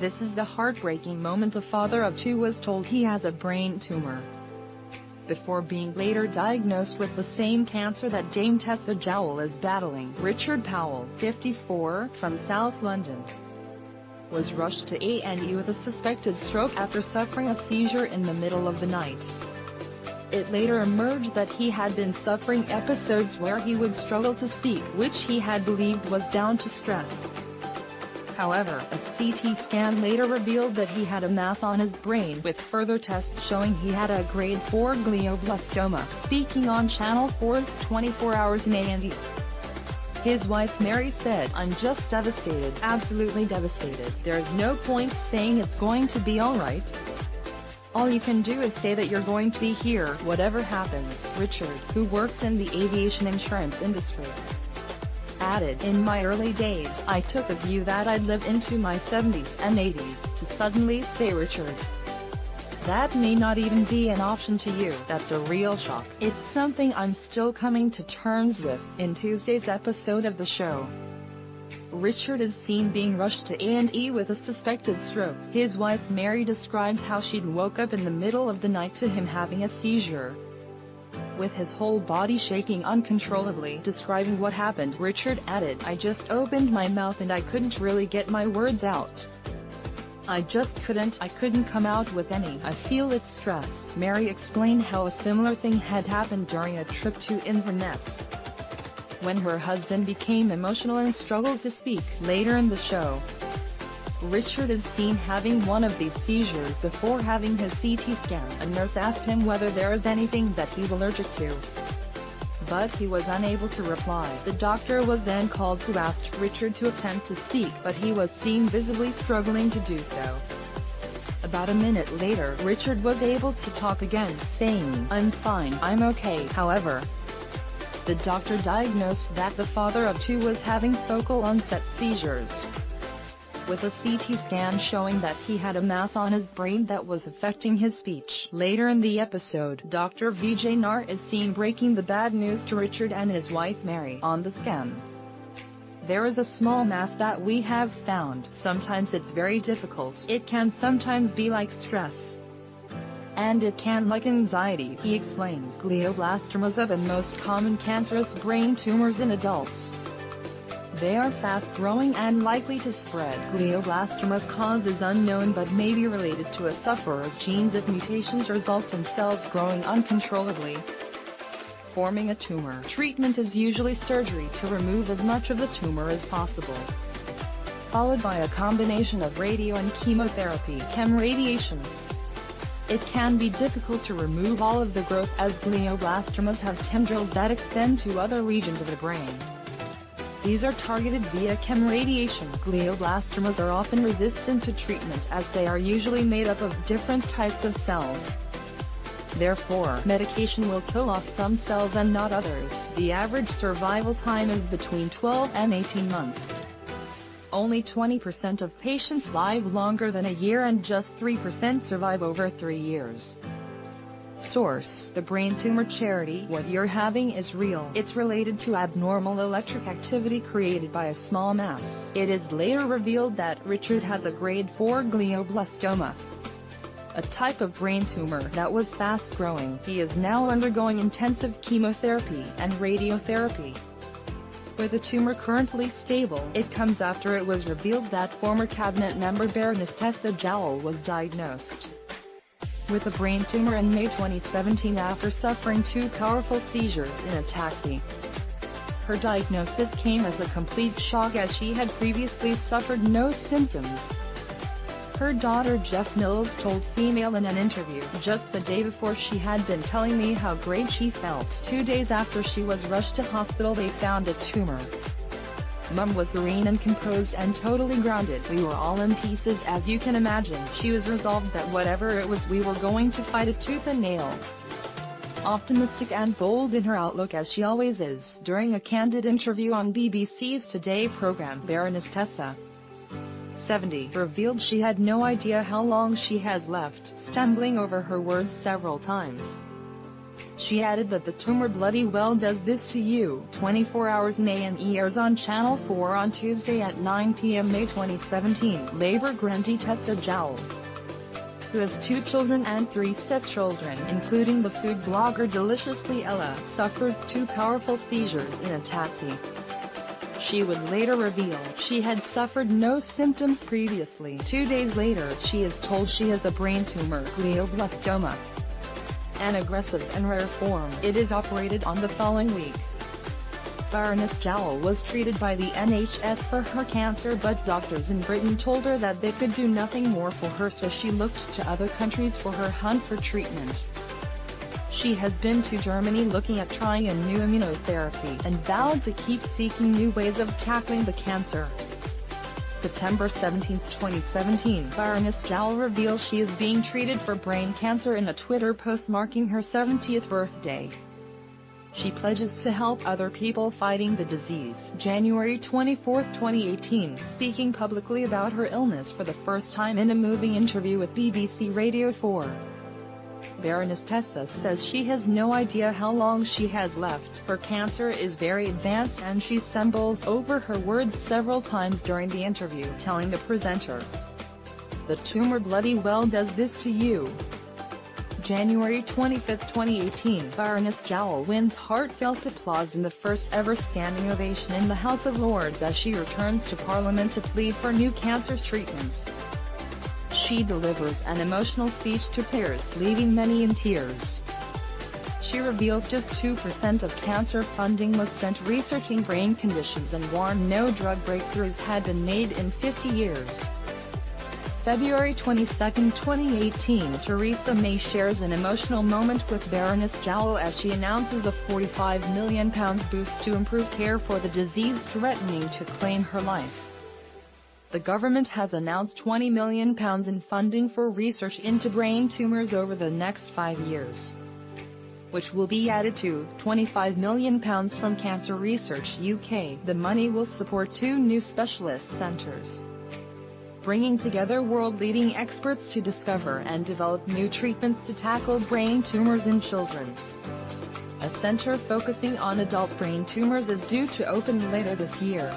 This is the heartbreaking moment a father of two was told he has a brain tumor. Before being later diagnosed with the same cancer that Dame Tessa Jowell is battling, Richard Powell, 54, from South London, was rushed to A&E with a suspected stroke after suffering a seizure in the middle of the night. It later emerged that he had been suffering episodes where he would struggle to speak, which he had believed was down to stress. However, a CT scan later revealed that he had a mass on his brain, with further tests showing he had a grade 4 glioblastoma. Speaking on Channel 4's 24 Hours in A&E, his wife Mary said, "I'm just devastated, absolutely devastated. There's no point saying it's going to be alright. All you can do is say that you're going to be here, whatever happens." Richard, who works in the aviation insurance industry, added, "In my early days, I took the view that I'd live into my 70s and 80s, to suddenly say, Richard, that may not even be an option to you. That's a real shock. It's something I'm still coming to terms with." In Tuesday's episode of the show, Richard is seen being rushed to A&E with a suspected stroke. His wife Mary described how she'd woke up in the middle of the night to him having a seizure, with his whole body shaking uncontrollably. Describing what happened, Richard added, "I just opened my mouth and I couldn't really get my words out. I couldn't come out with any. I feel it's stress." Mary explained how a similar thing had happened during a trip to Inverness, when her husband became emotional and struggled to speak. Later in the show, Richard is seen having one of these seizures before having his CT scan. A nurse asked him whether there is anything that he's allergic to, but he was unable to reply. The doctor was then called, who asked Richard to attempt to speak, but he was seen visibly struggling to do so. About a minute later, Richard was able to talk again, saying, "I'm fine, I'm okay." However, the doctor diagnosed that the father of two was having focal onset seizures, with a CT scan showing that he had a mass on his brain that was affecting his speech. Later in the episode, Dr. Vijay Nar is seen breaking the bad news to Richard and his wife Mary. "On the scan, there is a small mass that we have found. Sometimes it's very difficult. It can sometimes be like stress, and it can like anxiety," he explained. Glioblastomas are the most common cancerous brain tumors in adults. They are fast-growing and likely to spread. Glioblastoma's cause is unknown but may be related to a sufferer's genes if mutations result in cells growing uncontrollably, forming a tumor. Treatment is usually surgery to remove as much of the tumor as possible, followed by a combination of radio and chemotherapy, chemradiation. It can be difficult to remove all of the growth, as glioblastomas have tendrils that extend to other regions of the brain. These are targeted via chemradiation. Glioblastomas are often resistant to treatment as they are usually made up of different types of cells. Therefore, medication will kill off some cells and not others. The average survival time is between 12 and 18 months. Only 20% of patients live longer than a year and just 3% survive over 3 years. Source: The Brain Tumor Charity. What you're having is real. It's related to abnormal electric activity created by a small mass. It is later revealed that Richard has a grade 4 glioblastoma, a type of brain tumor that was fast-growing. He is now undergoing intensive chemotherapy and radiotherapy. With the tumor currently stable, it comes after it was revealed that former cabinet member Baroness Tessa Jowell was diagnosed with a brain tumor in May 2017 after suffering 2 powerful seizures in a taxi. Her diagnosis came as a complete shock, as she had previously suffered no symptoms. Her daughter Jess Mills told Female in an interview, "Just the day before she had been telling me how great she felt. 2 days after she was rushed to hospital they found a tumor. Mum was serene and composed and totally grounded. We were all in pieces, as you can imagine. She was resolved that whatever it was we were going to fight it tooth and nail." Optimistic and bold in her outlook, as she always is. During a candid interview on BBC's Today program, Baroness Tessa, 70, revealed she had no idea how long she has left, stumbling over her words several times. She added that the tumor bloody well does this to you. 24 Hours A&E airs on Channel 4 on Tuesday at 9 p.m. May 2017. Labour grantee Tessa Jowell, who has 2 children and 3 stepchildren, including the food blogger Deliciously Ella, suffers 2 powerful seizures in a taxi. She would later reveal she had suffered no symptoms previously. 2 days later, she is told she has a brain tumor, glioblastoma, an aggressive and rare form. It is operated on the following week. Baroness Jowell was treated by the NHS for her cancer, but doctors in Britain told her that they could do nothing more for her, so she looked to other countries for her hunt for treatment. She has been to Germany looking at trying a new immunotherapy and vowed to keep seeking new ways of tackling the cancer. September 17, 2017, Baroness Jowell reveals she is being treated for brain cancer in a Twitter post marking her 70th birthday. She pledges to help other people fighting the disease. January 24, 2018, speaking publicly about her illness for the first time in a moving interview with BBC Radio 4. Baroness Tessa says she has no idea how long she has left. Her cancer is very advanced and she stumbles over her words several times during the interview, telling the presenter, "The tumor bloody well does this to you." January 25, 2018, Baroness Jowell wins heartfelt applause in the first ever standing ovation in the House of Lords as she returns to Parliament to plead for new cancer treatments. She delivers an emotional speech to peers, leaving many in tears. She reveals just 2% of cancer funding was spent researching brain conditions and warned no drug breakthroughs had been made in 50 years. February 22, 2018, Theresa May shares an emotional moment with Baroness Jowell as she announces a £45 million boost to improve care for the disease threatening to claim her life. The government has announced £20 million in funding for research into brain tumours over the next 5 years, which will be added to £25 million from Cancer Research UK. The money will support 2 new specialist centres, bringing together world-leading experts to discover and develop new treatments to tackle brain tumours in children. A centre focusing on adult brain tumours is due to open later this year.